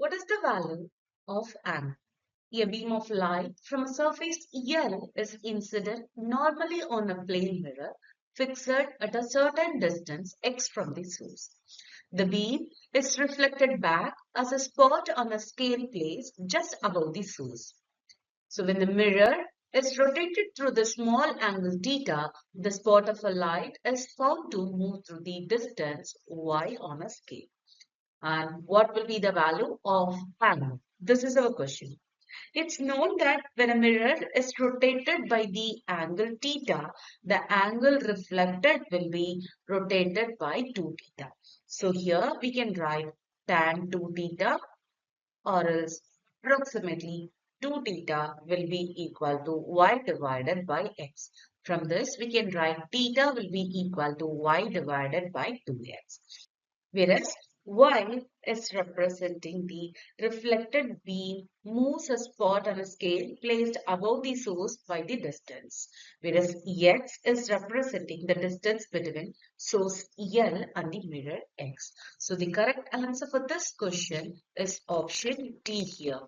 what is the value of angle? A beam of light from a surface L is incident normally on a plane mirror fixed at a certain distance x from the source. The beam is reflected back as a spot on a scale placed just above the source. So when the mirror is rotated through the small angle theta, the spot of a light is found to move through the distance y on a scale. And what will be the value of angle? This is our question. It's known that when a mirror is rotated by the angle theta, the angle reflected will be rotated by 2 theta. So here we can write tan 2 theta, or else approximately 2 theta will be equal to y divided by x. From this we can write theta will be equal to y divided by 2x. Whereas y is representing the reflected beam moves a spot on a scale placed above the source by the distance. Whereas x is representing the distance between source L and the mirror x. So the correct answer for this question is option D here.